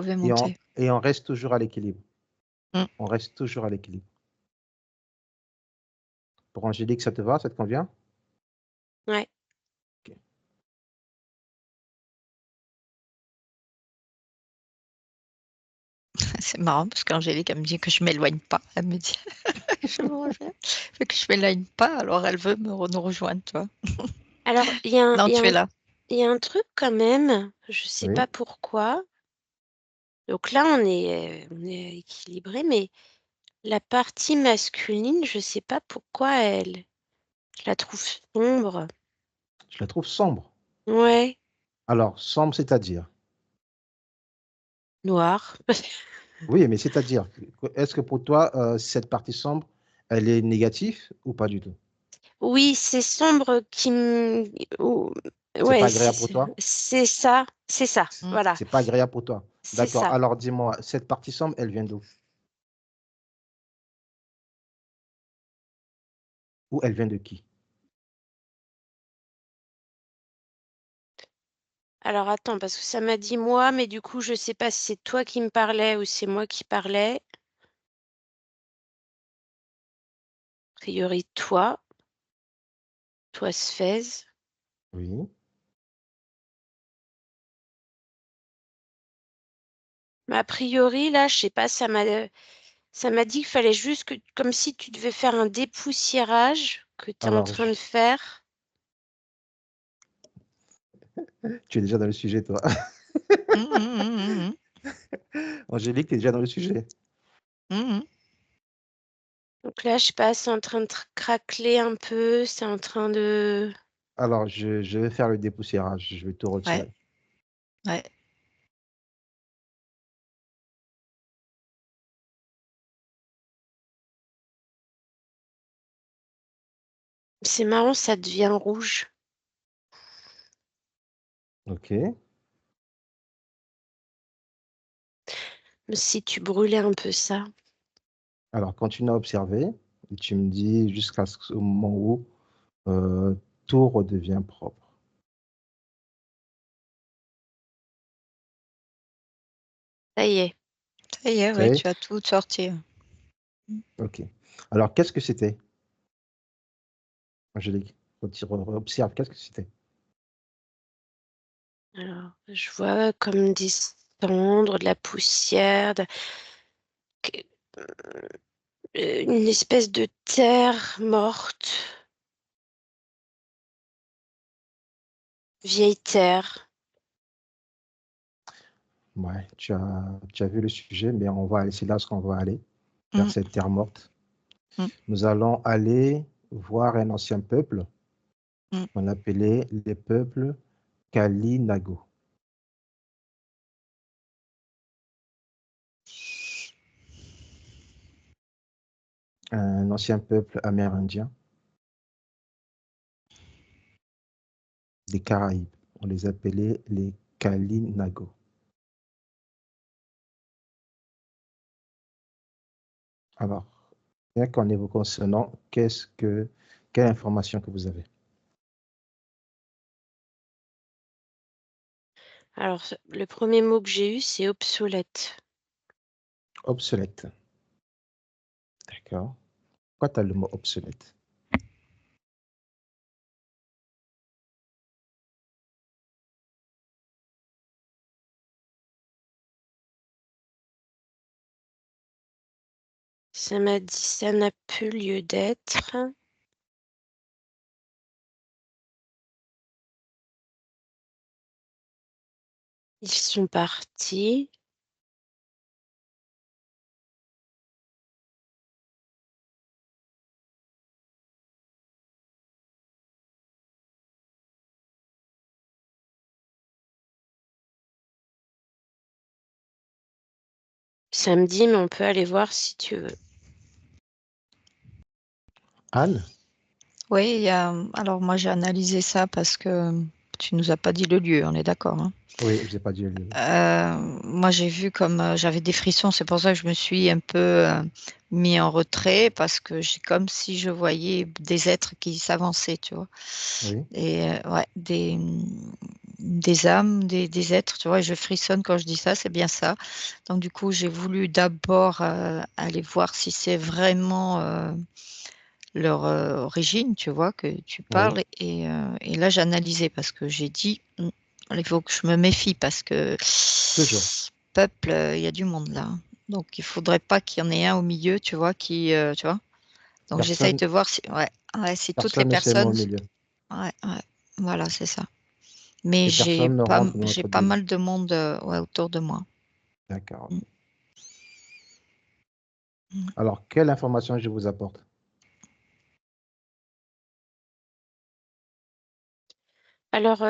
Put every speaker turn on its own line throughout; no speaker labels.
pouvez
Et
monter.
on reste toujours à l'équilibre.
Mm.
On reste toujours à l'équilibre. Pour Angélique, ça te va? Ça te convient?
Ouais.
Ok.
C'est marrant parce qu'Angélique, elle me dit que je m'éloigne pas. Elle me dit je veux que je m'éloigne pas, alors elle veut nous rejoindre, tu vois.
Alors, il y a
Non, tu es là.
un truc quand même, je sais
Oui.
pas pourquoi. Donc là, on est équilibré, mais la partie masculine, je sais pas pourquoi je la trouve sombre.
Je la trouve sombre.
Ouais,
Alors, sombre, c'est-à-dire?
noir.
Oui, mais c'est-à-dire, est-ce que pour toi, cette partie sombre, elle est négative ou pas du tout?
Oui, c'est sombre qui me...
C'est pas
Ouais,
agréable pour toi?
c'est ça,
Mm.
voilà,
C'est pas agréable pour toi.
c'est
D'accord.
ça.
Alors, dis-moi, cette partie sombre, elle vient d'où? Ou elle vient de qui?
Alors attends, parce que ça m'a dit moi, mais du coup, je sais pas si c'est toi qui me parlais ou c'est moi qui parlais. A priori, toi, Sfez.
Oui.
Mais a priori, là, je sais pas, ça m'a dit qu'il fallait juste que, comme si tu devais faire un dépoussiérage que tu es en
Alors,
train de faire.
tu es déjà dans le sujet, toi.
Mm, mm,
Angélique, tu es déjà dans le sujet.
mm, mm, mm.
Donc là, je sais pas, c'est en train de craqueler un peu, c'est en train de...
Alors, je vais faire le dépoussiérage. Je vais tout
Ouais,
retirer.
ouais.
C'est marrant, ça devient rouge.
OK.
Si tu brûlais un peu ça.
Alors, continue à observer. Et tu me dis jusqu'à ce moment où euh, tout redevient propre.
Ça y est.
Ça y est,
Ça
ouais,
y est?
tu as tout sorti.
OK. Alors, qu'est-ce que c'était, Angélique? Observe, qu'est-ce que c'était?
Alors, je vois comme des cendres, de la poussière, que- une espèce de terre morte, vieille terre.
Ouais, tu as vu le sujet, mais on va aller, c'est là ce qu'on va aller, vers
Mm,
cette terre morte.
mm,
Nous allons aller voir un ancien peuple
mm.
qu'on appelait les peuples Kalinago. Un ancien peuple amérindien des Caraïbes. On les appelait les Kalinago. Alors, bien qu'en évoquant ce nom, quelle information que vous avez?
Alors, le premier mot que j'ai eu, c'est obsolète.
Obsolète. D'accord. Pourquoi tu as le mot obsolète?
Ça m'a dit ça n'a plus lieu d'être. Ils sont partis. Samedi, mais on peut aller voir si tu veux.
Anne?
Oui, alors moi j'ai analysé ça parce que tu nous as pas dit le lieu, on est d'accord, hein.
Oui, je n'ai pas dit le lieu.
Moi j'ai vu comme j'avais des frissons, c'est pour ça que je me suis un peu mis en retrait parce que j'ai comme si je voyais des êtres qui s'avançaient, tu vois.
Oui.
Et ouais, des âmes, des êtres, tu vois, et je frissonne quand je dis ça, c'est bien ça. Donc du coup, j'ai voulu d'abord aller voir si c'est vraiment leur origine, tu vois, que tu
Oui,
parles. Et là, j'ai analysé parce que j'ai dit, il faut que je me méfie parce que
toujours.
peuple, il y a du monde là. Donc il faudrait pas qu'il y en ait un au milieu, tu vois, tu vois. Donc j'essaye
Personne,
de voir si, ouais, si toutes les
personne ne se met au
personnes,
milieu.
ouais, voilà, c'est ça. Mais
Et personne ne rentre dans
j'ai
notre
pas
bulle.
mal de monde ouais, autour de moi.
D'accord.
Mm. Mm.
Alors, quelle information je vous apporte?
Alors,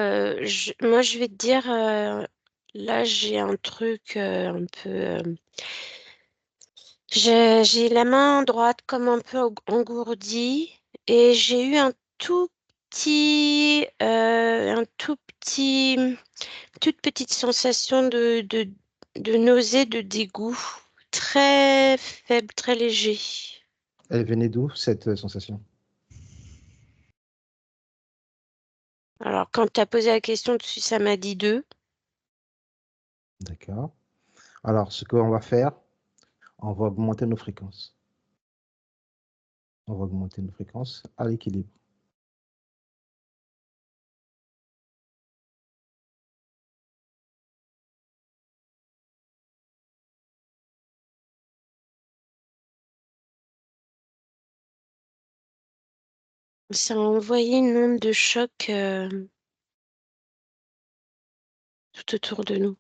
moi, je vais te dire, là, j'ai un truc un peu. J'ai la main droite comme un peu engourdie et j'ai eu toute petite sensation de nausée, de dégoût, très faible, très léger.
Elle venait d'où, cette sensation?
Alors, quand tu as posé la question dessus, ça m'a dit deux.
D'accord. Alors, ce qu'on va faire, on va augmenter nos fréquences. On va augmenter nos fréquences à l'équilibre.
Ça a envoyé une onde de choc tout autour de nous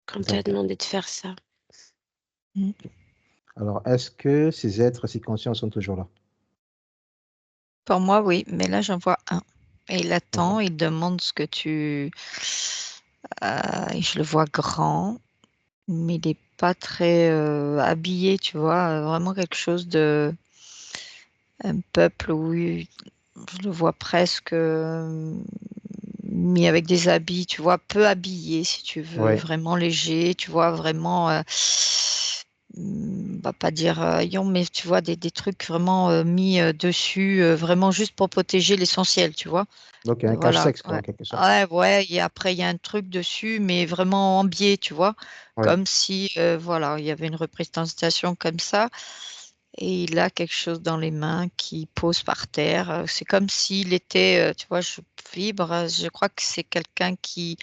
quand tu as
D'accord.
demandé de faire ça.
Mm.
Alors, est-ce que ces êtres si conscients sont toujours là?
Pour moi, oui, mais là, j'en vois un. Et il
D'accord.
attend, il demande ce que tu... je le vois grand, mais il n'est pas très habillé, tu vois. Vraiment quelque chose de... Un peuple où je le vois presque mis avec des habits, tu vois, peu habillé, si tu veux,
Oui,
vraiment léger, tu vois, vraiment... on va pas dire haillons, mais tu vois, des trucs vraiment mis dessus, vraiment juste pour protéger l'essentiel, tu vois.
donc un
Voilà,
cache-sexe, quoi,
ouais.
en quelque sorte.
Ouais, et après, il y a un truc dessus, mais vraiment en biais, tu vois,
Oui,
comme si, voilà, il y avait une représentation comme ça, et il a quelque chose dans les mains qui pose par terre. C'est comme s'il était, tu vois, je vibre, je crois que c'est quelqu'un qui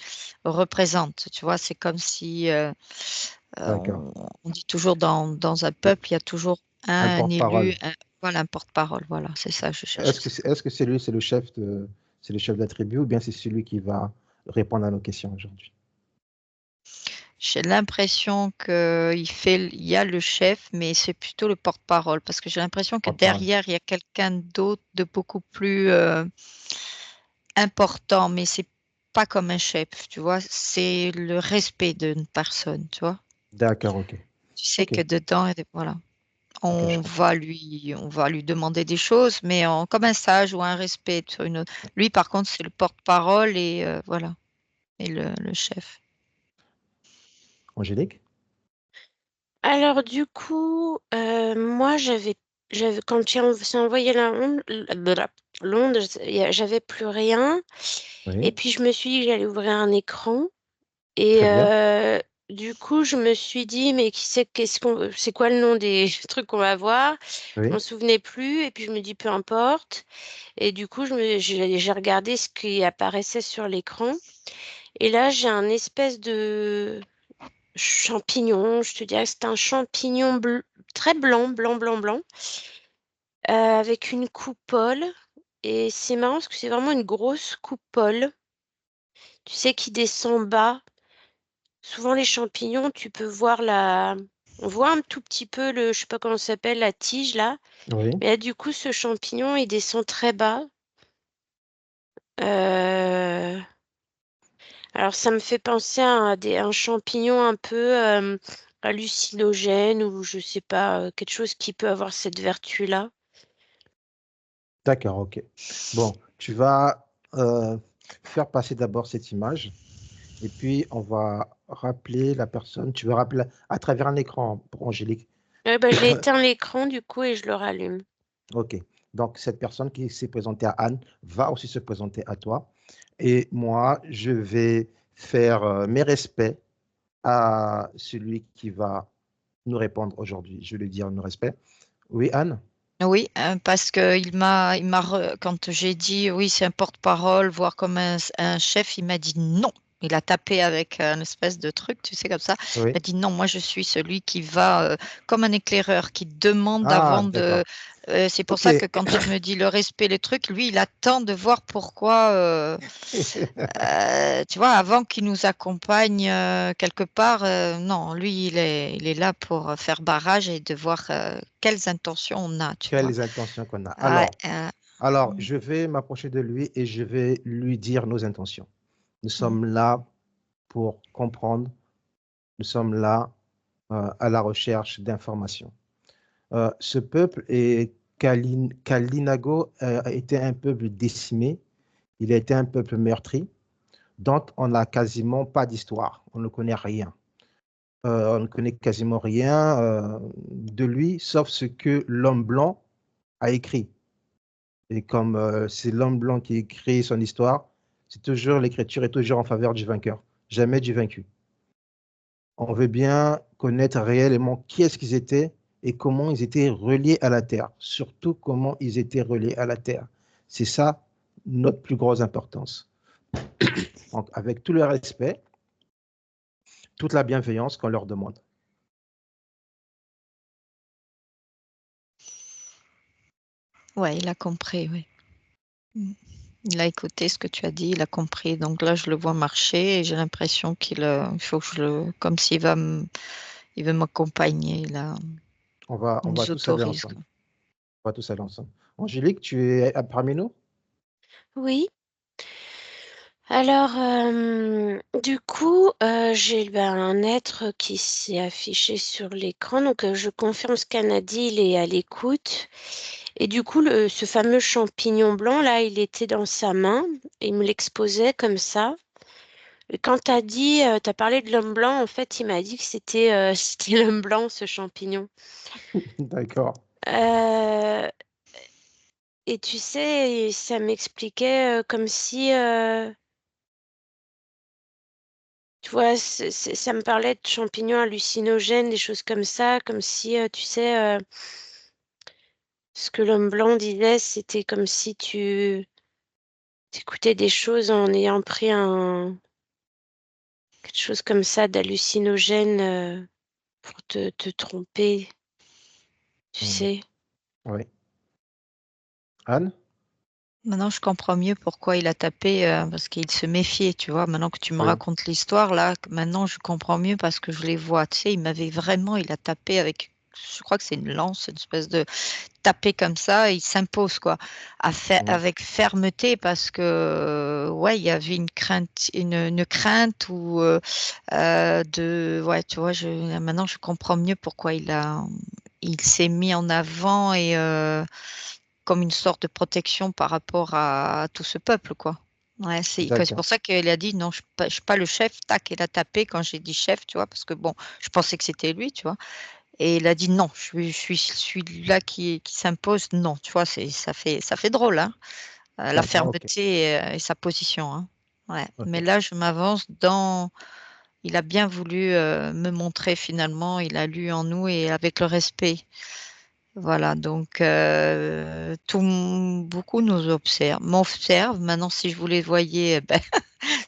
représente, tu vois, c'est comme si,
d'accord.
on dit toujours dans un peuple, il y a toujours
Un
un élu,
porte-parole.
voilà, un porte-parole, voilà, c'est ça, je cherchais ça.
Est-ce que c'est lui, c'est le chef de la tribu, ou bien c'est celui qui va répondre à nos questions aujourd'hui?
J'ai l'impression il y a le chef, mais c'est plutôt le porte-parole parce que j'ai l'impression que
Porte-parole.
derrière, il y a quelqu'un d'autre de beaucoup plus important, mais c'est pas comme un chef, tu vois, c'est le respect d'une personne, tu vois.
D'accord, ok.
Tu sais
Ok,
que dedans, voilà,
ok, je comprends.
on va lui demander des choses, mais comme un sage ou un respect. Lui, par contre, c'est le porte-parole et voilà, et le chef.
Angélique?
Alors du coup, moi quand tu s'est envoyé l'onde, j'avais plus rien. Et
Oui,
puis je me suis dit que j'allais ouvrir un écran. Et
très bien.
du coup, je me suis dit, mais c'est quoi le nom des trucs qu'on va voir? Je m'en
Oui,
souvenais plus. Et puis je me dis, peu importe. Et du coup, j'ai regardé ce qui apparaissait sur l'écran. Et là, j'ai un espèce de champignon. Je te dirais que c'est un champignon très blanc, blanc, blanc, blanc, avec une coupole. Et c'est marrant parce que c'est vraiment une grosse coupole, tu sais, qui descend bas. Souvent, les champignons, tu peux voir On voit un tout petit peu je sais pas comment ça s'appelle, la tige là.
oui.
Mais là, du coup, ce champignon, il descend très bas. Euh, Alors, ça me fait penser à un champignon un peu hallucinogène ou je sais pas, quelque chose qui peut avoir cette vertu-là.
D'accord, ok. Bon, tu vas faire passer d'abord cette image, et puis on va rappeler la personne. Tu veux rappeler à travers un écran pour Angélique.
Bah, j'ai éteint l'écran du coup et je le rallume.
Ok. Donc, cette personne qui s'est présentée à Anne va aussi se présenter à toi. Et moi, je vais faire mes respects à celui qui va nous répondre aujourd'hui. Je vais lui dire nos respects. Oui, Anne?
Oui, parce que quand j'ai dit oui, c'est un porte-parole, voire comme un chef, il m'a dit non. Il a tapé avec un espèce de truc, tu sais, comme ça. Il
Oui.
a dit non, moi je suis celui qui va, comme un éclaireur, qui demande
Ah,
avant de.
d'accord.
C'est pour
OK.
ça que quand tu me dis le respect, les trucs, lui, il attend de voir pourquoi. Tu vois, avant qu'il nous accompagne quelque part, non, lui, il est là pour faire barrage et de voir quelles intentions on a, tu vois.
Quelles intentions qu'on a.
Ouais,
Alors, je vais m'approcher de lui et je vais lui dire nos intentions. Nous
mm,
sommes là pour comprendre. Nous sommes là à la recherche d'informations. Ce peuple est Kalinago a été un peuple décimé. Il a été un peuple meurtri, dont on n'a quasiment pas d'histoire. On ne connaît rien. On ne connaît quasiment rien de lui, sauf ce que l'homme blanc a écrit. Et comme c'est l'homme blanc qui écrit son histoire, c'est toujours l'écriture est toujours en faveur du vainqueur, jamais du vaincu. On veut bien connaître réellement qui est-ce qu'ils étaient et comment ils étaient reliés à la terre, surtout comment ils étaient reliés à la terre. C'est ça notre plus grosse importance. Donc, avec tout le respect, toute la bienveillance qu'on leur demande.
ouais, il a compris, oui. Mm. Il a écouté ce que tu as dit, il a compris. Donc là, je le vois marcher et j'ai l'impression il faut que comme s'il il veut m'accompagner, là,
On
il
va
nous
tous aller
autorise,
ensemble.
quoi.
On va tous aller ensemble. Angélique, tu es parmi nous?
Oui. Alors, du coup, j'ai un être qui s'est affiché sur l'écran. Donc, je confirme ce qu'Anne a dit, il est à l'écoute. Et du coup, ce fameux champignon blanc, là, il était dans sa main. Et il me l'exposait comme ça. Et quand tu as dit, tu as parlé de l'homme blanc, en fait, il m'a dit que c'était c'était l'homme blanc, ce champignon.
D'accord.
Euh, et tu sais, ça m'expliquait comme si... tu vois, ça me parlait de champignons hallucinogènes, des choses comme ça, comme si, tu sais, ce que l'homme blanc disait, c'était comme si tu écoutais des choses en ayant pris quelque chose comme ça d'hallucinogène pour te tromper, tu
Mhm.
sais.
Oui. Anne?
Maintenant, je comprends mieux pourquoi il a tapé, parce qu'il se méfiait, tu vois. Maintenant que tu me
Oui.
racontes l'histoire, là, maintenant, je comprends mieux parce que je les vois. Tu sais, il a tapé avec, je crois que c'est une lance, une espèce de taper comme ça, et il s'impose, quoi,
Mhm.
avec fermeté parce que, ouais, il y avait une crainte ou ouais, tu vois, maintenant, je comprends mieux pourquoi il s'est mis en avant et comme une sorte de protection par rapport à tout ce peuple, quoi. Ouais, c'est
D'accord.
pour ça qu'il a dit non, je suis pas le chef, tac, il a tapé quand j'ai dit chef, tu vois, parce que bon, je pensais que c'était lui, tu vois. Et il a dit non, je suis celui-là qui s'impose, non, tu vois, ça fait drôle, hein, la
D'accord, ok.
fermeté et sa position, hein. Ouais. Mais
Ok.
là, je m'avance dans. Il a bien voulu me montrer finalement, il a lu en nous et avec le respect. Voilà, donc beaucoup nous m'observent. Maintenant, si je vous les voyais, ben,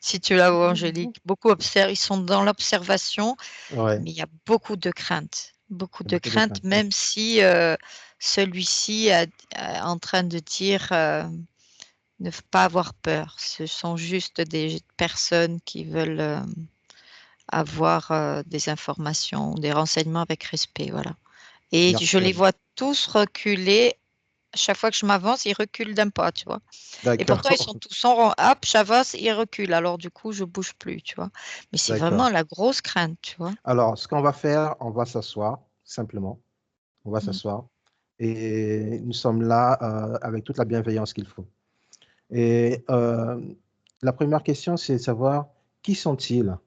si tu la vois, Angélique, beaucoup observent, ils sont dans l'observation,
Ouais,
mais il y a beaucoup de craintes. Beaucoup
c'est
de
beaucoup de
craintes,
crainte. Ouais.
même si celui-ci est en train de dire ne pas avoir peur. Ce sont juste des personnes qui veulent avoir des informations, des renseignements avec respect, voilà. Et je
Merci,
les
Anne.
vois tous reculer. Chaque fois que je m'avance, ils reculent d'un pas, tu vois. Et pourtant, ils sont
D'accord.
tous en rang. Hop, j'avance, ils reculent. Alors, du coup, je bouge plus, tu vois. Mais c'est
D'accord.
vraiment la grosse crainte, tu vois.
Alors, ce qu'on va faire, on va s'asseoir, simplement. On va
Mm.
s'asseoir. Et nous sommes là avec toute la bienveillance qu'il faut. Et la première question, c'est de savoir qui sont-ils?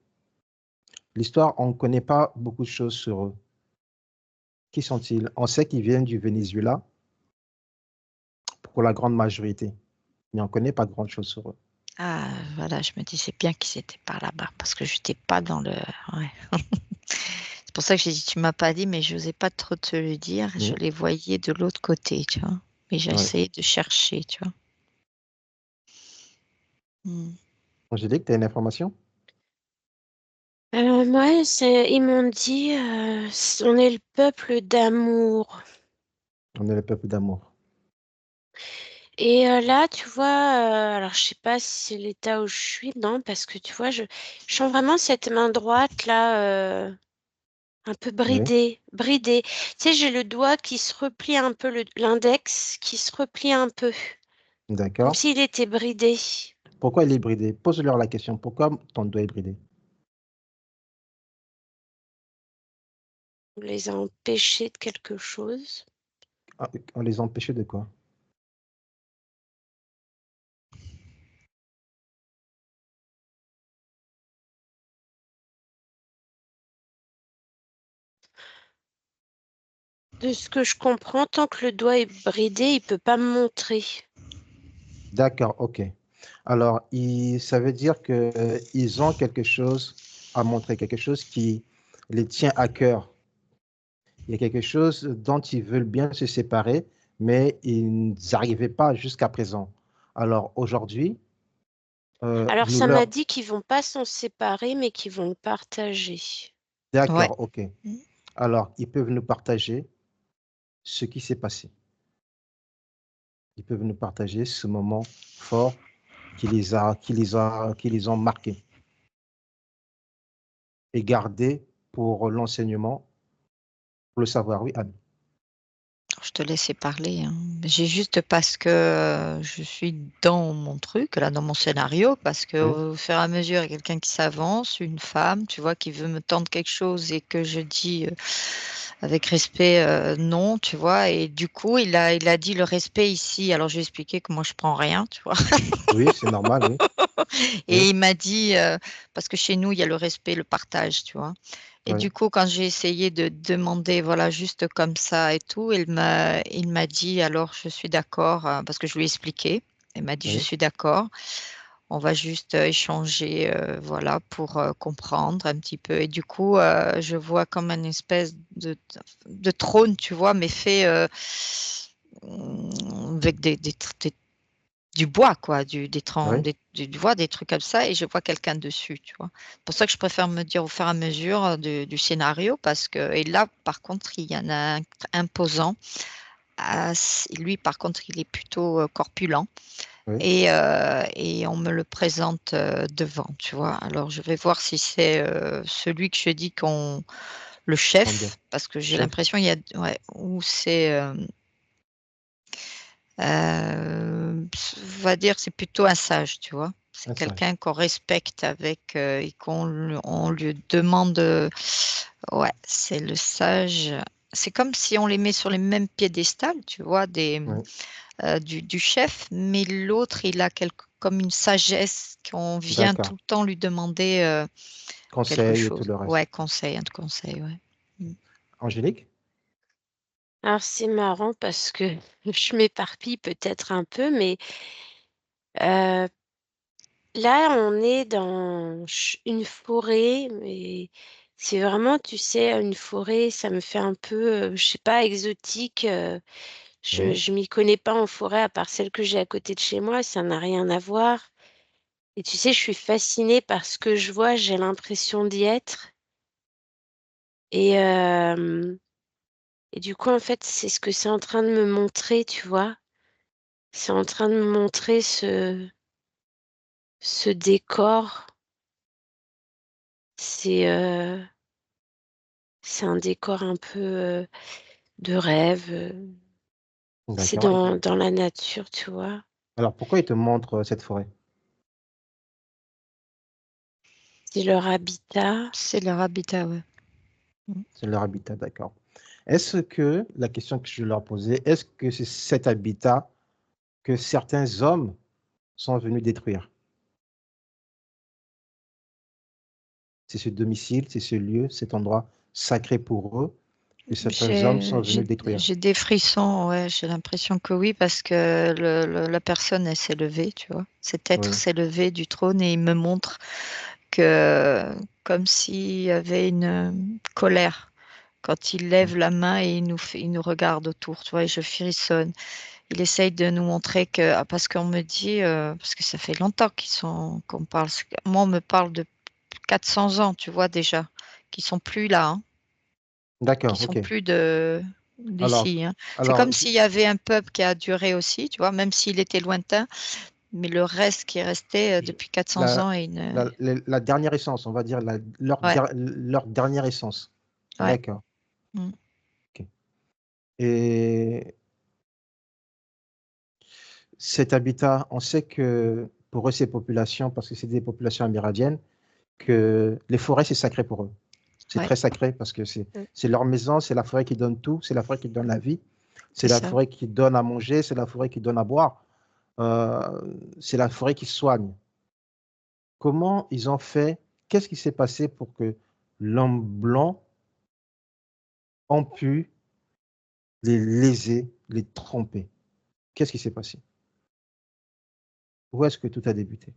L'histoire, on ne connaît pas beaucoup de choses sur eux. Qui sont-ils? On sait qu'ils viennent du Venezuela pour la grande majorité, mais on ne connaît pas grand-chose sur eux.
Ah, voilà, je me disais bien qu'ils étaient par là-bas parce que je n'étais pas dans le. Ouais. C'est pour ça que j'ai dit, tu m'as pas dit, mais je n'osais pas trop te le dire. Je
Mhm.
les voyais de l'autre côté, tu vois. Mais j'ai
Ouais.
essayé de chercher, tu vois. Hmm.
Angélique, tu as une information?
Moi, ils m'ont dit, on est le peuple d'amour.
On est le peuple d'amour.
Et là, tu vois, alors je sais pas si c'est l'état où je suis, non, parce que tu vois, je sens vraiment cette main droite là, un peu
Oui,
bridée. Tu sais, j'ai le doigt qui se replie un peu, l'index qui se replie un peu, comme
d'accord.
s'il était bridé.
Pourquoi il est bridé? Pose-leur la question. Pourquoi ton doigt est bridé?
On les a empêchés de quelque chose.
Ah, on les a empêchés de quoi?
De ce que je comprends, tant que le doigt est bridé, il peut pas me montrer.
D'accord, ok. Alors, ça veut dire qu'ils ont quelque chose à montrer, quelque chose qui les tient à cœur. Il y a quelque chose dont ils veulent bien se séparer, mais ils n'arrivaient pas jusqu'à présent. Alors, aujourd'hui,
Alors
nous
ça m'a
leur...
dit qu'ils vont pas s'en séparer, mais qu'ils vont le partager.
Ouais.
D'accord, ok. Alors, ils peuvent nous partager ce qui s'est passé. Ils peuvent nous partager ce moment fort qui les ont marqués et garder pour l'enseignement, pour le savoir. Oui, Anne.
Je te laissais parler, hein. J'ai juste parce que je suis dans mon truc, là, dans mon scénario, parce que
Oui,
au fur et à mesure, il y a quelqu'un qui s'avance, une femme, tu vois, qui veut me tendre quelque chose et que je dis avec respect non, tu vois. Et du coup, il a dit le respect ici. Alors, j'ai expliqué que moi, je prends rien, tu vois.
oui, c'est normal, oui, oui,
Et il m'a dit, parce que chez nous, il y a le respect, le partage, tu vois. Et
oui,
du coup, quand j'ai essayé de demander, voilà, juste comme ça et tout, il m'a dit, alors je suis d'accord, parce que je lui ai expliqué. Il m'a dit, je
oui,
suis d'accord. On va juste échanger, voilà, pour comprendre un petit peu. Et du coup, je vois comme une espèce de trône, tu vois, mais fait avec du bois, quoi,
oui,
du bois, des trucs comme ça, et je vois quelqu'un dessus, tu vois. C'est pour ça que je préfère me dire au fur et à mesure du scénario, parce que, et là, par contre, il y en a un imposant. Lui, par contre, il est plutôt corpulent,
oui.
et on me le présente devant, tu vois. Alors, je vais voir si c'est celui que je dis le
On doit.
chef, parce que j'ai
Chef,
l'impression, il y a, ouais, ou c'est. On va dire c'est plutôt un sage, tu vois. C'est
un sage.
quelqu'un qu'on respecte avec et on lui demande. Ouais, c'est le sage. C'est comme si on les met sur les mêmes piédestals, tu vois,
Oui,
du chef, mais l'autre, il a comme une sagesse qu'on vient tout
d'accord.
le temps lui demander quelque
Conseil et tout
chose.
le
Ouais,
reste.
conseil, un conseil, ouais. Mm.
Angélique?
Alors c'est marrant parce que je m'éparpille peut-être un peu, mais euh, là on est dans une forêt, mais c'est vraiment, tu sais, une forêt, ça me fait un peu, je sais pas, exotique. Je
Oui,
je m'y connais pas en forêt à part celle que j'ai à côté de chez moi, ça n'a rien à voir. Et tu sais, je suis fascinée par ce que je vois, j'ai l'impression d'y être. Et, et du coup, en fait, c'est ce que c'est en train de me montrer, tu vois. C'est en train de me montrer ce décor. C'est c'est un décor un peu de rêve. C'est
d'accord.
dans la nature, tu vois.
Alors, pourquoi il te montre cette forêt?
C'est leur habitat.
C'est leur habitat, ouais. Mm.
C'est leur habitat, d'accord. Est-ce que, la question que je leur posais, est-ce que c'est cet habitat que certains hommes sont venus détruire? C'est ce domicile, c'est ce lieu, cet endroit sacré pour eux que certains hommes sont venus détruire.
J'ai des frissons, ouais, j'ai l'impression que oui, parce que la personne, elle s'est levée, tu vois. Cet être
Oui,
s'est levé du trône et il me montre que, comme s'il y avait une colère. Quand il lève la main et il nous regarde autour, tu vois, et je frissonne. Il essaye de nous montrer que, parce qu'on me dit, parce que ça fait longtemps qu'on parle, moi on me parle de 400 ans, tu vois déjà, qui sont plus là, hein, qui
d'accord,
sont
ok.
plus
Alors,
d'ici, hein. C'est
alors
comme s'il y avait un peuple qui a duré aussi, tu vois, même s'il était lointain, mais le reste qui est resté
je-
depuis 400
la,
ans
la dernière essence, on va dire
ouais,
leur dernière essence.
ouais.
D'accord.
Mm.
Ok. Et cet habitat, on sait que pour eux, ces populations, parce que c'est des populations amérindiennes, que les forêts, c'est sacré pour eux. C'est
Ouais,
très sacré parce que
Mm.
c'est leur maison, c'est la forêt qui donne tout, c'est la forêt qui donne la vie, c'est
c'est
la
ça.
forêt qui donne à manger, c'est la forêt qui donne à boire, c'est la forêt qui soigne. Comment ils ont fait? Qu'est-ce qui s'est passé pour que l'homme blanc ait pu les léser, les tromper? Qu'est-ce qui s'est passé? Où est-ce que tout a débuté?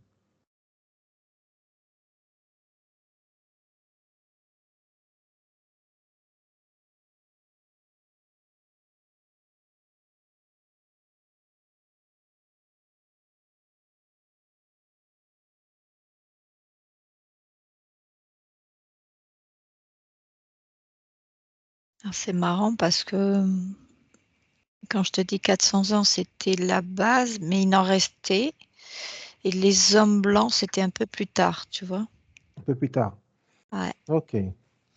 Alors, c'est marrant parce que quand je te dis 400 ans, c'était la base, mais il en restait. Et les hommes blancs, c'était un peu plus tard, tu vois.
Un peu plus tard.
Ouais.
Ok.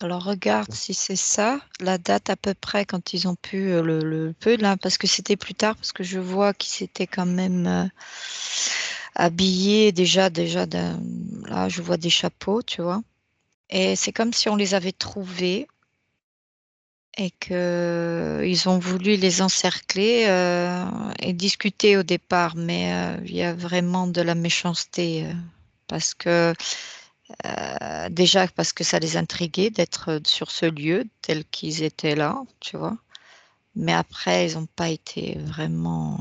Alors regarde si c'est ça, la date à peu près quand ils ont pu le peu là, parce que c'était plus tard, parce que je vois qu'ils s'étaient quand même habillés là je vois des chapeaux, tu vois. Et c'est comme si on les avait trouvés et que ils ont voulu les encercler et discuter au départ, mais il y a vraiment de la méchanceté parce que déjà parce que ça les intriguait d'être sur ce lieu tel qu'ils étaient là, tu vois. Mais après, ils n'ont pas été vraiment,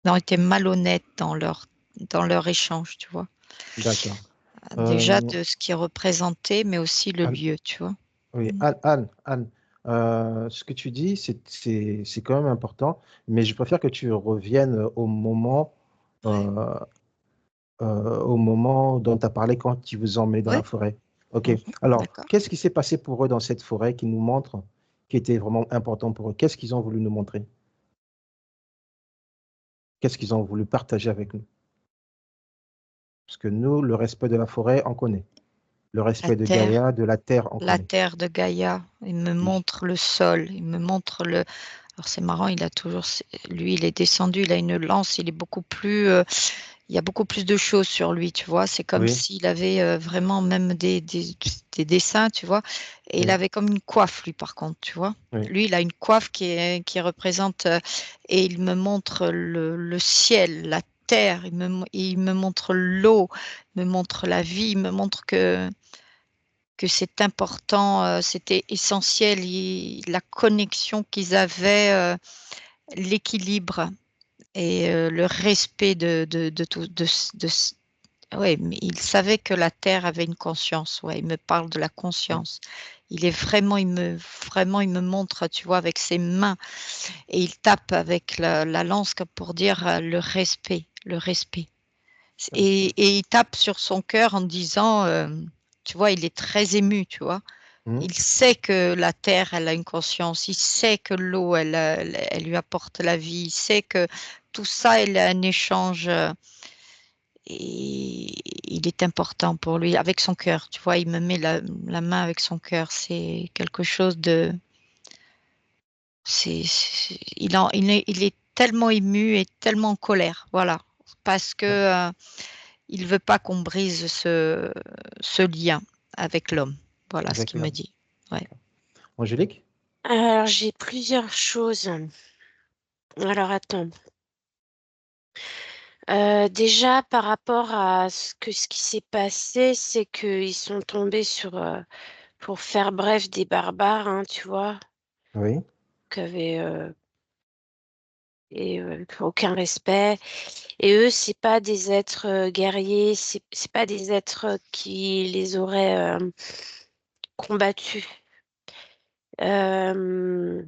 ils ont été malhonnêtes dans leur échange, tu vois.
D'accord.
Déjà
Euh,
de ce qui est représenté, mais aussi le
Anne,
lieu, tu vois.
oui,
Mm.
Anne, ce que tu dis, c'est quand même important, mais je préfère que tu reviennes
Ouais,
euh, au moment dont tu as parlé quand tu vous emmenez dans
ouais,
la forêt. OK.
mhm,
Alors,
d'accord.
qu'est-ce qui s'est passé pour eux dans cette forêt qui nous montre, qui était vraiment important pour eux? Qu'est-ce qu'ils ont voulu nous montrer? Qu'est-ce qu'ils ont voulu partager avec nous? Parce que nous, le respect de la forêt, on connaît. Le respect de Gaïa, de la terre, on
La
connaît.
terre de Gaïa, il me
Oui.
montre le sol, il me montre le. Alors c'est marrant, lui, il est descendu, il a une lance, il est beaucoup plus, il y a beaucoup plus de choses sur lui, tu vois. C'est comme
Oui,
s'il avait vraiment même des dessins, tu vois. Et il
oui,
avait comme une coiffe, lui, par contre, tu vois.
oui.
Lui, il a une coiffe qui représente, et il me montre le ciel, la terre, il me montre l'eau, il me montre la vie, il me montre que c'est important, c'était essentiel, la connexion qu'ils avaient, l'équilibre et le respect de tout, ouais, mais il savait que la Terre avait une conscience. Ouais, il me parle de la
Oui.
conscience. Vraiment, il me montre, tu vois, avec ses mains et il tape avec la lance comme pour dire le respect, le respect. Et il tape sur son cœur en disant, tu vois, il est très ému, tu vois.
Mhm.
Il sait que la terre, elle a une conscience. Il sait que l'eau, elle lui apporte la vie. Il sait que tout ça, il a un échange et il est important pour lui avec son cœur. Tu vois, il me met la main avec son cœur. C'est quelque chose de. Il est tellement ému et tellement en colère. Voilà. Parce que il veut pas qu'on brise ce lien avec l'homme. Voilà ce
Avec
qu'il me
l'homme.
dit. Ouais.
Angélique?
Alors, j'ai plusieurs choses. Alors, attends. Déjà, par rapport à ce qui s'est passé, c'est qu'ils sont tombés sur, pour faire bref, des barbares, hein, tu vois.
Oui,
qui avaient aucun respect. Et eux, c'est pas des êtres guerriers, c'est pas des êtres qui les auraient combattus. Euh,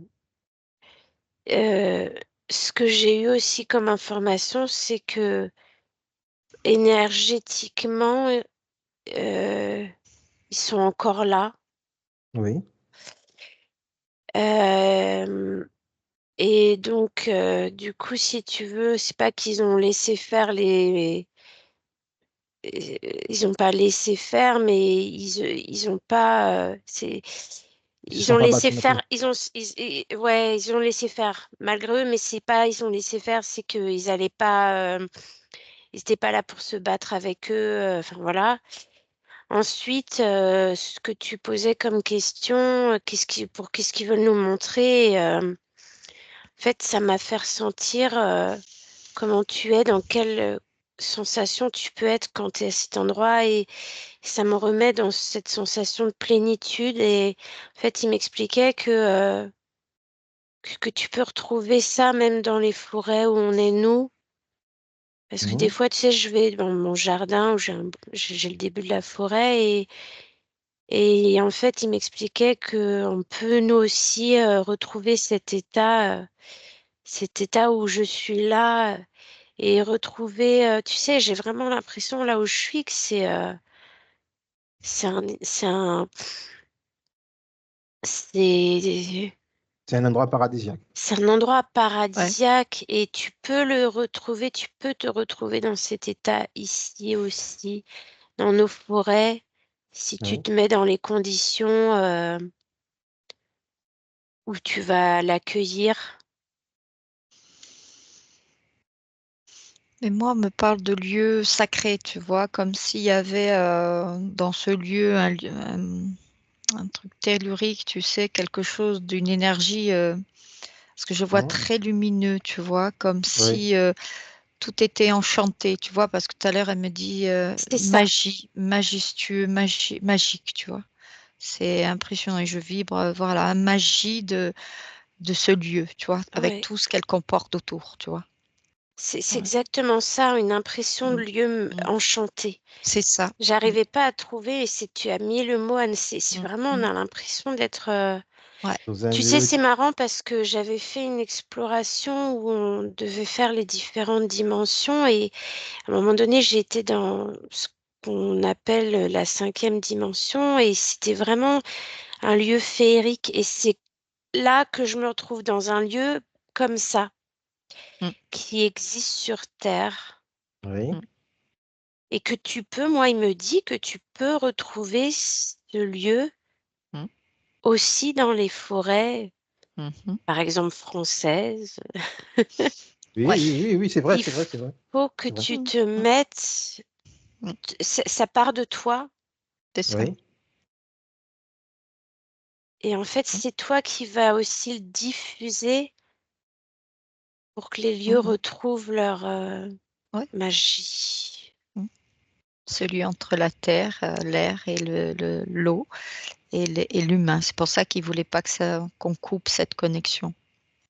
euh, Ce que j'ai eu aussi comme information, c'est que énergétiquement, ils sont encore là.
oui.
Euh, et donc, du coup, si tu veux, c'est pas qu'ils ont laissé faire ils ont pas laissé faire, mais ils ont pas,
Ils se
ils
sont
ont
pas
laissé
battus non plus.
faire, ouais, ils ont laissé faire malgré eux, mais c'est pas, ils ont laissé faire, c'est qu'ils allaient pas, ils étaient pas là pour se battre avec eux, enfin voilà. Ensuite, ce que tu posais comme question, qu'est-ce qu'ils veulent nous montrer, en fait, ça m'a fait ressentir, comment tu es, dans quelle sensation tu peux être quand tu es à cet endroit et ça me remet dans cette sensation de plénitude et en fait, il m'expliquait que tu peux retrouver ça même dans les forêts où on est nous. Parce que des
Mhm,
fois, tu sais, je vais dans mon jardin où j'ai le début de la forêt et en fait, il m'expliquait que on peut nous aussi retrouver cet état où je suis là et retrouver, tu sais, j'ai vraiment l'impression là où je suis que c'est c'est
c'est un endroit paradisiaque.
c'est un endroit
Ouais.
paradisiaque et tu peux le retrouver, tu peux te retrouver dans cet état ici aussi, dans nos forêts, si tu
Oui,
te mets dans les conditions où tu vas l'accueillir.
Mais moi, on me parle de lieux sacrés, tu vois, comme s'il y avait dans ce lieu un truc tellurique, tu sais, quelque chose d'une énergie, parce que je vois
mhm,
très lumineux, tu vois, comme
oui,
si tout était enchanté, tu vois, parce que tout à l'heure, elle me dit
C'est ça.
magie, majestueux, magique, tu vois. C'est impressionnant et je vibre, voilà, la magie de ce lieu, tu vois, avec
Ouais.
tout ce qu'elle comporte autour, tu vois.
C'est
Ouais.
exactement ça, une impression de
Mm,
lieu
mm.
enchanté.
C'est ça. Mm,
J'arrivais pas à trouver, et c'est tu as mis le mot, Anne, c'est
mm,
vraiment, on
mm.
a l'impression d'être.
Ouais.
dans un
Tu sais,
lieu.
c'est marrant parce que j'avais fait une exploration où on devait faire les différentes dimensions et à un moment donné, j'étais dans ce qu'on appelle la cinquième dimension et c'était vraiment un lieu féerique et c'est là que je me retrouve dans un lieu comme ça
Mm,
qui existe sur Terre
Oui,
mm,
et que tu peux, moi, il me dit que tu peux retrouver ce lieu
mm,
aussi dans les forêts,
mhm.
par exemple françaises.
oui,
Ouais.
oui, oui, oui, c'est vrai,
Il
c'est vrai, c'est vrai,
faut que
c'est vrai.
tu
Mm,
te
mm,
mettes,
mm.
ça part de toi
C'est ça.
Oui,
et en fait,
Mm,
c'est toi qui vas aussi le diffuser pour que les lieux
mm.
retrouvent leur
Ouais.
magie.
Mm. Celui entre la terre, l'air et l'eau et l'humain. C'est pour ça qu'il voulait pas que ça, qu'on coupe cette connexion.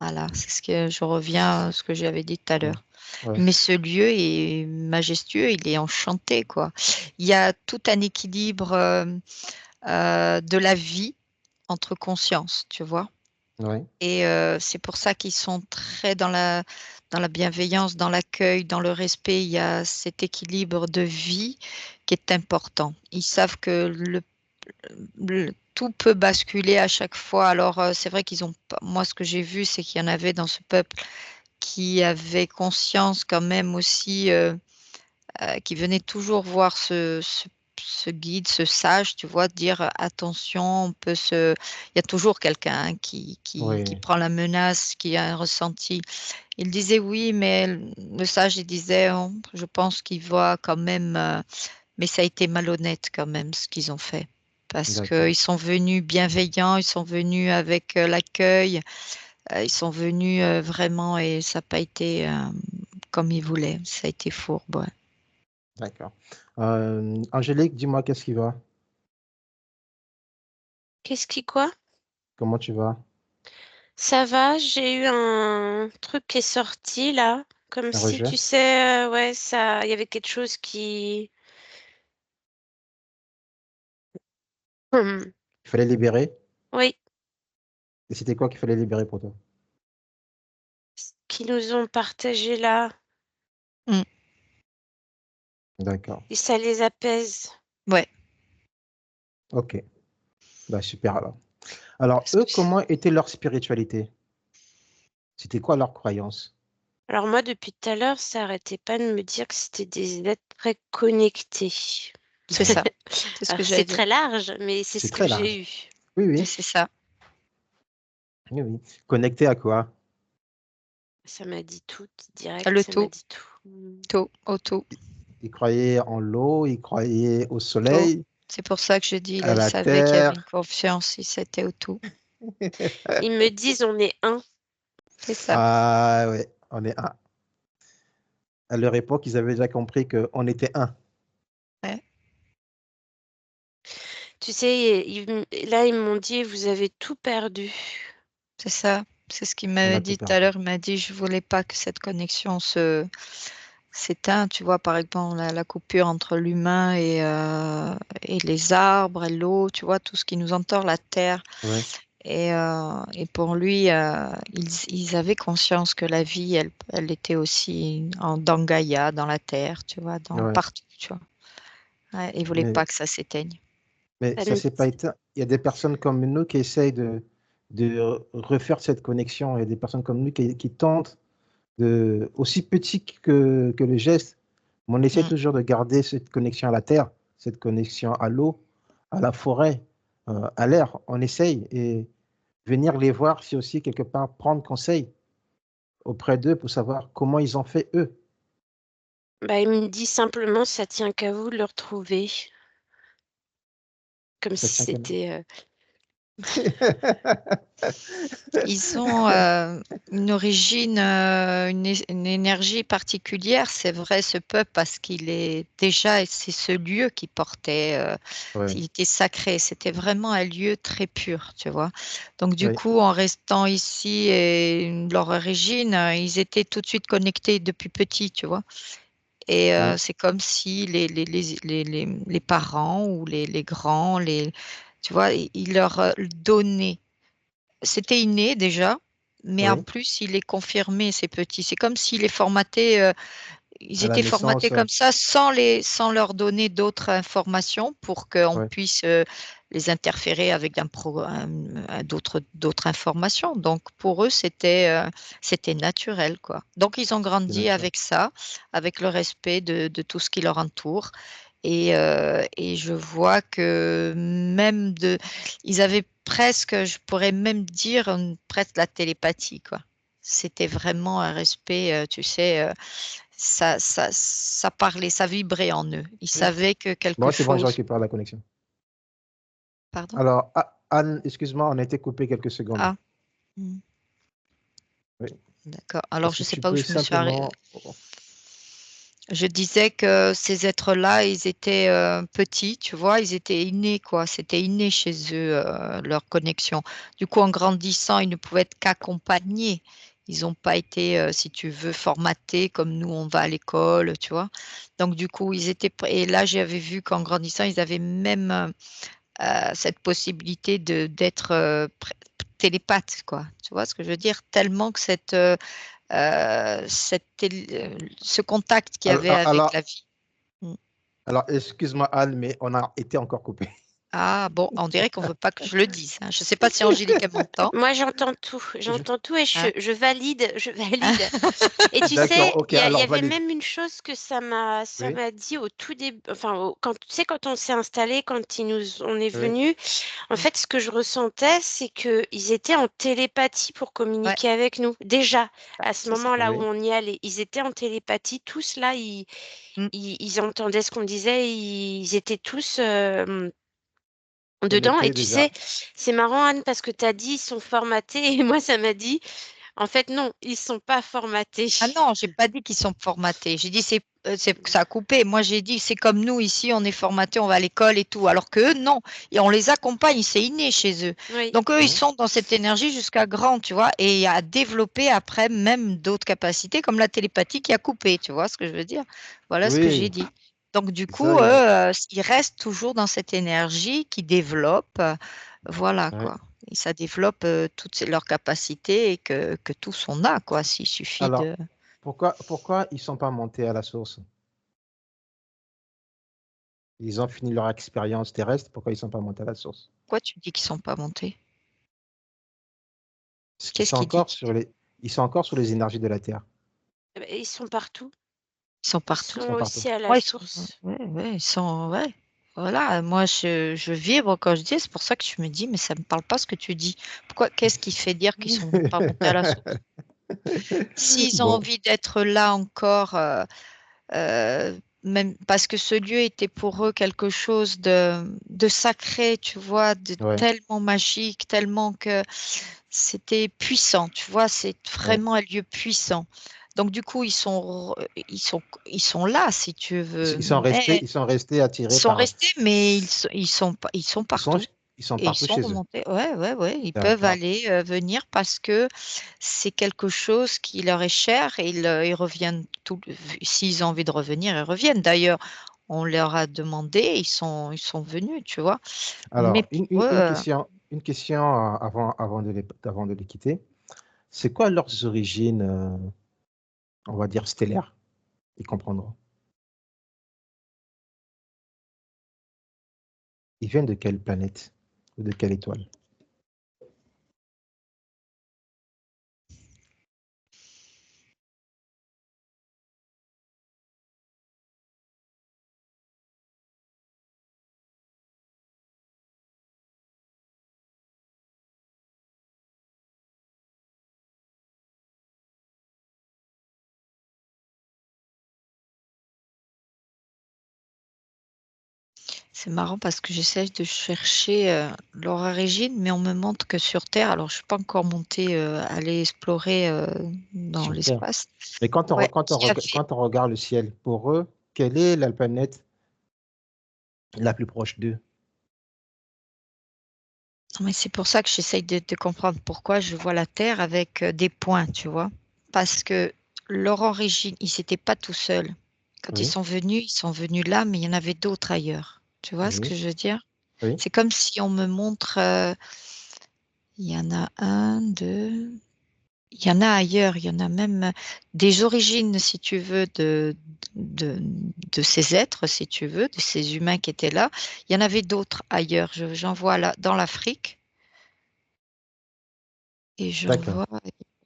Voilà, c'est ce que je reviens à ce que j'avais dit tout à
oui,
l'heure.
oui,
Mais ce lieu est majestueux, il est enchanté, quoi. Il y a tout un équilibre de la vie entre conscience, tu vois.
oui,
Et c'est pour ça qu'ils sont très dans la bienveillance, dans l'accueil, dans le respect. Il y a cet équilibre de vie qui est important. Ils savent que tout peut basculer à chaque fois. Alors, c'est vrai qu'ils ont pas, moi, ce que j'ai vu, c'est qu'il y en avait dans ce peuple qui avait conscience quand même aussi, qui venait toujours voir ce guide, ce sage, tu vois, dire attention, on peut se... Il y a toujours quelqu'un hein, qui
oui,
prend la menace, qui a un ressenti. Il disait oui, mais le sage, il disait, je pense qu'il voit quand même, mais ça a été malhonnête quand même ce qu'ils ont fait. Parce
d'accord,
qu'ils sont venus bienveillants, ils sont venus avec l'accueil, ils sont venus vraiment et ça n'a pas été comme ils voulaient. Ça a été fourbe. Ouais.
d'accord. Angélique, dis-moi, qu'est-ce qui va?
Qu'est-ce qui quoi?
Comment tu vas?
Ça va, j'ai eu un truc qui est sorti là, comme
Un
si
rejet?
tu sais, ouais, ça, il y avait quelque chose Hmm.
Il fallait libérer.
Oui,
Et c'était quoi qu'il fallait libérer pour toi?
qui nous ont partagé là,
Mm.
D'accord.
et ça les apaise.
Ouais.
Ok. Bah, super alors. Alors,
Parce
eux,
que
comment était leur spiritualité? C'était quoi leur croyance?
Alors moi, depuis tout à l'heure, ça arrêtait pas de me dire que c'était des êtres très connectés.
c'est ça. C'est ce que
Alors
j'allais
c'est
dire.
très large, mais c'est
C'est
ce que
très
j'ai
large.
eu.
Oui,
Mais
oui.
c'est ça.
Oui, oui. Connecté à quoi?
Ça m'a dit tout, direct,
Le
ça m'a
tout,
dit tout.
tout, au tout,
Ils croyaient en l'eau, ils croyaient au
tout.
soleil,
C'est pour ça que je dis, là,
à
il
la
savait qu'il y avait une
terre.
confiance, il s'était au tout.
Ils me disent on est un.
C'est ça.
Ah ouais, on est un. À leur époque, ils avaient déjà compris qu'on était un.
Ouais,
Tu sais, là, ils m'ont dit vous avez tout perdu.
c'est ça. C'est ce qu'il
On
m'avait
a tout
dit tout à
perdu.
l'heure. Il m'a dit, je voulais pas que cette connexion s'éteint. Tu vois, par exemple, la coupure entre l'humain et les arbres et l'eau, tu vois, tout ce qui nous entoure, la terre.
Ouais,
Et pour lui, ils avaient conscience que la vie, elle était aussi dans Gaïa, dans la terre, tu vois,
ouais.
partout, tu vois. Ouais, ils voulaient
Mais,
pas que ça s'éteigne.
mais
Ça
ça
me
s'est pas éteint. Il y a des personnes comme nous qui essayent de refaire cette connexion. Il y a des personnes comme nous qui tentent aussi petit que le geste, mais on essaie
Mm.
toujours de garder cette connexion à la terre, cette connexion à l'eau, à la forêt, à l'air. On essaye et venir les voir, c'est aussi quelque part prendre conseil auprès d'eux pour savoir comment ils ont fait eux.
Bah, il me dit simplement ça tient qu'à vous de le retrouver. Comme
Ça
si
tient qu'à nous.
c'était.
Ils ont une origine, une énergie particulière, c'est vrai, ce peuple, parce qu'il est déjà, c'est ce lieu qui portait,
Oui,
il était sacré, c'était vraiment un lieu très pur, tu vois. Donc du
oui,
coup, en restant ici et leur origine, ils étaient tout de suite connectés depuis petit, tu vois. Et
oui,
c'est comme si les parents ou les grands, tu vois, ils leur donnaient. C'était inné déjà, mais en
oui.
plus, il est confirmé, ces petits. C'est comme s'il est formaté, ils
À la
étaient formatés
naissance,
comme ça sans leur donner d'autres informations pour qu'on
oui,
puisse les interférer avec d'autres informations. Donc, pour eux, c'était naturel, quoi. Donc, ils ont
c'est
grandi
naturel.
avec ça, avec le respect de tout ce qui leur entoure. Et je vois que ils avaient presque, je pourrais même dire, presque la télépathie, quoi. C'était vraiment un respect, tu sais, ça parlait, ça vibrait en eux. Ils
Oui.
savaient que quelque
Bon, c'est bon, je
chose.
récupère la connexion.
Pardon?
Alors, Anne, excuse-moi, on a été coupé quelques secondes.
Ah, hmm,
Oui.
d'accord. Alors,
Est-ce
je
que
ne sais
tu
pas où
peux
je me suis arrêtée.
simplement...
Je disais que ces êtres-là, ils étaient petits, tu vois, ils étaient innés, quoi. C'était inné chez eux, leur connexion. Du coup, en grandissant, ils ne pouvaient être qu'accompagnés. Ils n'ont pas été, si tu veux, formatés comme nous, on va à l'école, tu vois. Donc, du coup, et là, j'avais vu qu'en grandissant, ils avaient même cette possibilité d'être télépathe, quoi. Tu vois ce que je veux dire? Tellement que ce contact qu'il y avait avec la
Alors,
vie. Mm.
alors, excuse-moi, Anne, mais on a été encore coupé.
Ah bon, on dirait qu'on veut pas que je le dise, hein. Je ne sais pas si Angélique elle m'entend.
Moi,
Je-
j'entends tout et
Hein.
je valide, je valide. Et tu sais,
D'accord, ok,
il y
alors
avait
valide.
même une chose que ça
Oui,
m'a dit au tout début, enfin, quand tu sais, quand on s'est installé, on est
oui,
venu, en
Mm.
fait, ce que je ressentais, c'est que ils étaient en télépathie pour
Ouais,
communiquer avec nous. Déjà, à ce
ça c'est
moment-là où
oui,
on y allait, ils étaient en télépathie, tous là,
mm,
ils entendaient ce qu'on disait, ils étaient tous dedans. Et
connecté
tu sais,
déjà.
c'est marrant, Anne, parce que tu as dit ils sont formatés, et moi, ça m'a dit. En fait, non, ils sont pas formatés.
Ah non, j'ai pas dit qu'ils sont formatés. J'ai dit que ça a coupé. Moi, j'ai dit c'est comme nous ici, on est formatés, on va à l'école et tout. Alors que eux, non. Et on les accompagne, c'est inné chez eux.
Oui,
Donc eux, ils
Mhm.
sont dans cette énergie jusqu'à grand, tu vois, et à développer après même d'autres capacités comme la télépathie qui a coupé, tu vois ce que je veux dire? Voilà ce que j'ai
Oui,
dit. Donc du
ça,
coup, eux, ils restent toujours dans cette énergie qui développe. Voilà
ouais.
quoi. Et ça développe toutes leurs capacités et que tous on a, quoi, s'il suffit
Alors,
de...
pourquoi ils ne sont pas montés à la source? Ils ont fini leur expérience terrestre, pourquoi ils ne sont pas montés à la source?
Pourquoi tu dis qu'ils sont pas montés?
Parce qu'ils
Qu'est-ce
sont
qu'il dit?
encore ils sont encore sur les énergies de la Terre.
eh ben, ils sont partout.
Ils sont
Ils
partout.
Ils
sont
sont partout.
aussi à la
Ouais,
source.
ouais, ils sont, ouais. Voilà, moi je vibre quand je dis, c'est pour ça que je me dis, mais ça me parle pas ce que tu dis. Pourquoi, qu'est-ce qui fait dire qu'ils sont pas montés à la source? S'ils ont
Bon,
envie d'être là encore, même parce que ce lieu était pour eux quelque chose de sacré, tu vois, de
ouais,
tellement magique, tellement que c'était puissant, tu vois, c'est
ouais.
vraiment un lieu puissant. Donc du coup, ils sont là, si tu veux, mais
Ils sont restés
ils
attirés
sont
par.
restés, mais ils sont
Ils sont,
partout.
ils sont
Et ils
partout
sont
chez eux.
remontés. Ouais, ouais, ouais. Ils peuvent
D'accord.
aller venir parce que c'est quelque chose qui leur est cher et ils reviennent s'ils ont envie de revenir, ils reviennent. D'ailleurs, on leur a demandé, ils sont venus, tu vois. Mais
Alors,
pour eux,
une question avant de les quitter. C'est quoi leurs origines, on va dire, stellaires? Ils comprendront. Ils viennent de quelle planète ou de quelle étoile?
c'est marrant parce que j'essaie de chercher leur origine, mais on me montre que sur Terre, alors je ne suis pas encore montée aller explorer dans
Sur Terre.
l'espace.
Mais
Ouais, qu'il y avait.
quand on regarde le ciel, pour eux, quelle est la planète la plus proche d'eux?
Mais c'est pour ça que j'essaye de comprendre pourquoi je vois la Terre avec des points, tu vois. Parce que leur origine, ils n'étaient pas tout seuls. Quand
Oui,
ils sont venus là, mais il y en avait d'autres ailleurs. Tu vois ce
oui,
que je veux dire?
oui.
C'est comme si on me montre, il y en a un, deux, il y en a ailleurs, il y en a même des origines, si tu veux, de, de ces êtres, si tu veux, de ces humains qui étaient là. Il y en avait d'autres ailleurs. J'en vois là, dans l'Afrique. Et j'en
D'accord.
vois,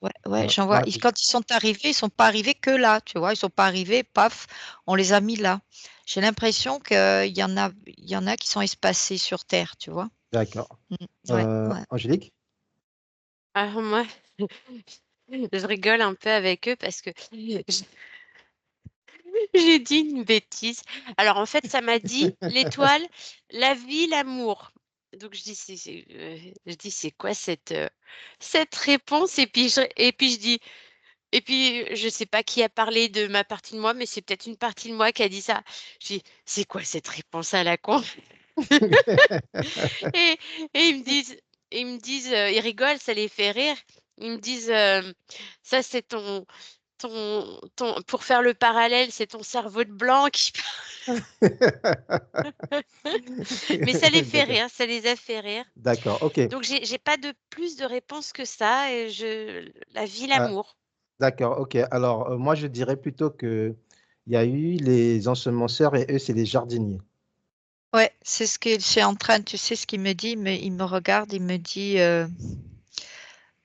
ouais, ouais, j'en vois.
Moi,
Quand ils sont arrivés, ils sont pas arrivés que là, tu vois. Ils sont pas arrivés, paf, on les a mis là. J'ai l'impression il y en a qui sont espacés sur Terre, tu vois.
d'accord.
Mm, ouais, ouais.
Angélique?
Alors moi, je rigole un peu avec eux parce que j'ai dit une bêtise. Alors en fait, ça m'a dit l'étoile, la vie, l'amour. Donc je dis je dis c'est quoi cette réponse et puis je dis et puis je sais pas qui a parlé de ma partie de moi, mais c'est peut-être une partie de moi qui a dit ça. Je dis c'est quoi cette réponse à la con? Et, et ils rigolent, ça les fait rire. Ils me disent, ça c'est pour faire le parallèle, c'est ton cerveau de blanc qui mais ça les fait
D'accord.
rire, ça les a fait rire.
D'accord, OK.
Donc j'ai pas de plus de réponses que ça et la vie,
Ah,
l'amour.
d'accord, OK. Alors, moi, je dirais plutôt qu'il y a eu les ensemenceurs et eux, c'est les jardiniers.
Ouais, c'est ce qu'il c'est en train, tu sais ce qu'il me dit, mais il me regarde, il me dit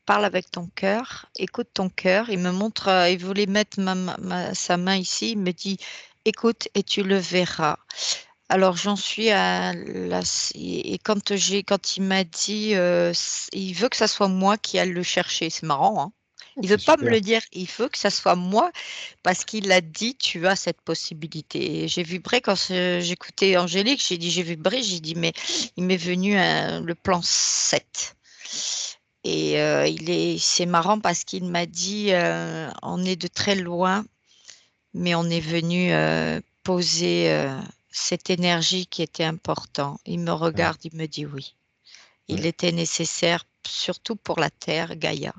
parle avec ton cœur, écoute ton cœur. Il me montre, il voulait mettre sa main ici, il me dit écoute et tu le verras. Alors j'en suis à la et quand il m'a dit il veut que ça soit moi qui aille le chercher, c'est marrant, hein. Il veut
C'est
pas me
super.
le dire, il veut que ça soit moi parce qu'il a dit tu as cette possibilité. Et j'ai vibré quand j'écoutais Angélique, j'ai vibré, j'ai dit mais il m'est venu le plan 7. Et c'est marrant parce qu'il m'a dit, on est de très loin, mais on est venu poser cette énergie qui était importante. Il me
Ouais,
regarde, il me dit oui. Il
ouais,
était nécessaire, surtout pour la Terre, Gaïa.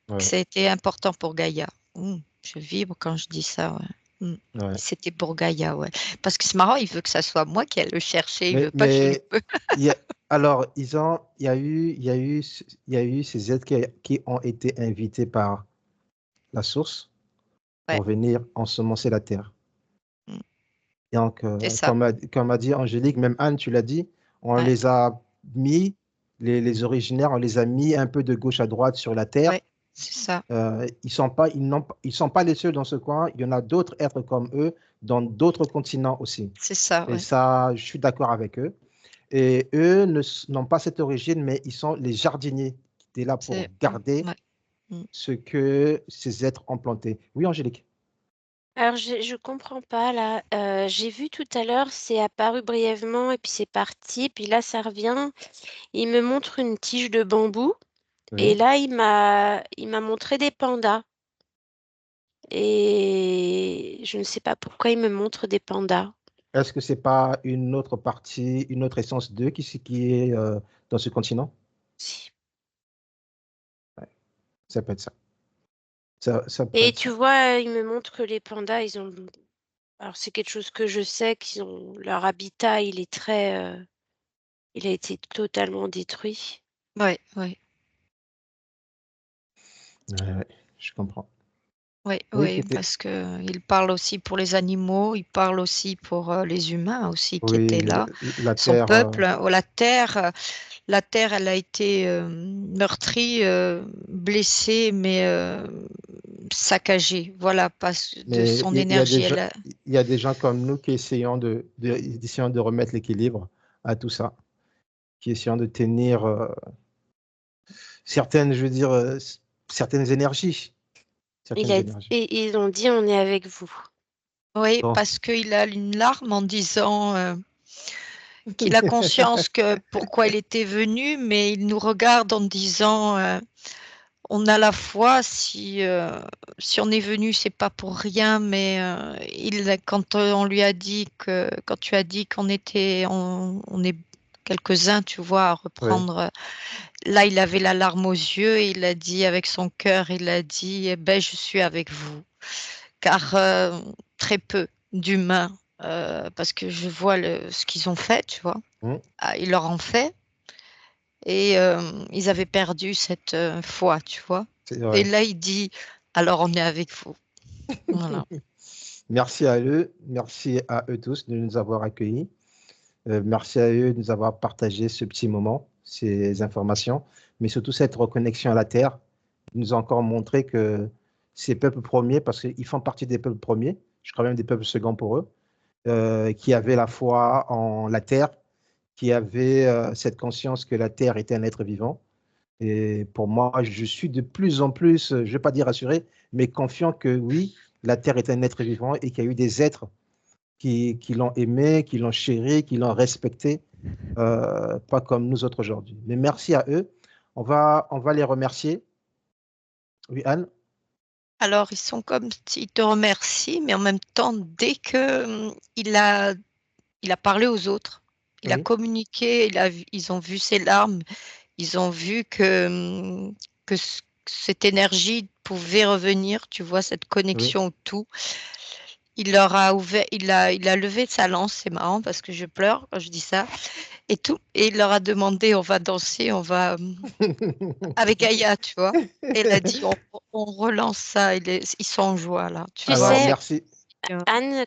ouais,
C'était important pour Gaïa. Je vibre quand je dis ça, ouais.
ouais.
C'était pour Gaïa, ouais. Parce que c'est marrant, il veut que ça soit moi qui aille le chercher, il
Mais,
veut pas que je lui...
mais il y a- alors, il y a eu ces êtres qui ont été invités par la source
Ouais,
pour venir ensemencer la terre.
mm,
Et donc,
c'est ça,
comme a dit Angélique, même Anne, tu l'as dit, on
ouais,
les a mis, les originaires, on les a mis un peu de gauche à droite sur la terre.
ouais, c'est ça,
Ils sont pas les seuls dans ce coin. Il y en a d'autres êtres comme eux dans d'autres continents aussi.
c'est ça,
Et
ouais.
ça, je suis d'accord avec eux. Et eux n'ont pas cette origine, mais ils sont les jardiniers qui étaient là pour garder
Ouais, mm.
ce que ces êtres ont planté. Oui, Angélique.
Alors, je comprends pas là. J'ai vu tout à l'heure, c'est apparu brièvement et puis c'est parti. Puis là, ça revient. Il me montre une tige de bambou et
Oui.
là, il m'a montré des pandas. Et je ne sais pas pourquoi il me montre des pandas.
Est-ce que c'est pas une autre partie, une autre essence d'eux qui est dans ce continent?
Si.
Ouais, ça peut être ça. Ça peut
Et
être
tu
ça.
vois, il me montre que les pandas, ils ont. Alors, c'est quelque chose que je sais qu'ils ont. Leur habitat, il est très. Il a été totalement détruit.
Ouais, ouais.
Ouais, ouais, je comprends.
Oui,
Oui,
oui,
c'était.
parce que il parle aussi pour les animaux, il parle aussi pour les humains aussi qui étaient
Oui,
là.
la
Son
Terre.
peuple, la terre, elle a été meurtrie, blessée, mais saccagée. Voilà, parce de
Mais
son énergie.
il y a des gens comme nous qui essayons essayons de remettre l'équilibre à tout ça, qui essayons de tenir certaines, je veux dire, certaines énergies.
Il
Certaines
a...
énergies.
Et ils ont dit, on est avec vous.
Oui,
Bon.
parce qu'il a une larme en disant qu'il a conscience que pourquoi il était venu, mais il nous regarde en disant on a la foi, si on est venu, c'est pas pour rien, mais quand on lui a dit quand tu as dit on est quelques-uns, tu vois, à
Oui,
reprendre, là, il avait la larme aux yeux et il a dit avec son cœur, il a dit, eh ben, je suis avec vous, car très peu d'humains, parce que je vois ce qu'ils ont fait, tu vois,
mm,
ah, ils leur ont fait et ils avaient perdu cette foi, tu vois.
c'est
Et
vrai.
là, il dit, alors on est avec vous. Voilà.
Merci à eux, merci à eux tous de nous avoir accueillis. Merci à eux de nous avoir partagé ce petit moment, ces informations, mais surtout cette reconnexion à la Terre. Ils nous ont encore montré que ces peuples premiers, parce qu'ils font partie des peuples premiers, je crois même des peuples seconds pour eux, qui avaient la foi en la Terre, qui avaient cette conscience que la Terre était un être vivant. Et pour moi, je suis de plus en plus, je ne vais pas dire rassuré, mais confiant que oui, la Terre est un être vivant et qu'il y a eu des êtres qui l'ont aimé, qui l'ont chéri, qui l'ont respecté, pas comme nous autres aujourd'hui. Mais merci à eux. On va les remercier. Oui, Anne?
Alors, ils sont comme s'ils te remercient, mais en même temps, dès que il a parlé aux autres, il a
Oui,
communiqué, ils ont vu ses larmes, ils ont vu que cette énergie pouvait revenir, tu vois, cette
oui.
connexion au tout. Il leur a ouvert, il a levé sa lance, c'est marrant parce que je pleure quand je dis ça, et tout. Et il leur a demandé, on va danser, on va avec Gaïa, tu vois. Et elle a dit, on relance ça, ils sont en joie là, tu
Tu
vois.
Alors,
sais,
merci.
Anne,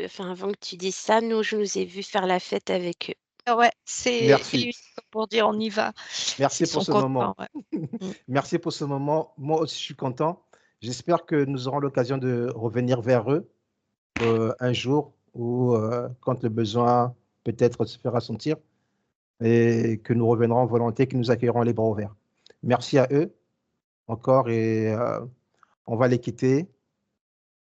enfin, avant que tu dises ça, je nous ai vus faire la fête avec eux.
Ouais, c'est
Merci.
unique pour dire on y va. Ils
Merci pour
sont
ce
contents,
moment.
ouais. Mm.
Merci pour ce moment. Moi aussi, je suis content. J'espère que nous aurons l'occasion de revenir vers eux un jour ou quand le besoin peut-être se fera sentir et que nous reviendrons en volonté, que nous accueillerons les bras ouverts. Merci à eux encore et on va les quitter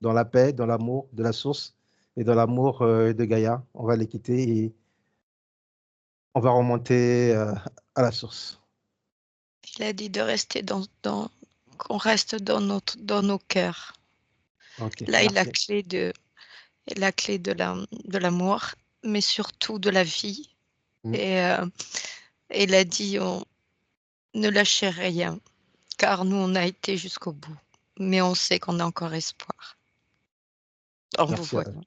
dans la paix, dans l'amour de la source et dans l'amour de Gaïa. On va les quitter et on va remonter à la source.
Il a dit de rester qu'on reste dans nos cœurs.
Ok,
Là,
merci.
est la clé de l'amour, mais surtout de la vie.
Mm.
Et il a dit, ne lâchez rien, car nous, on a été jusqu'au bout. Mais on sait qu'on a encore espoir. En vous
Merci,
voyant.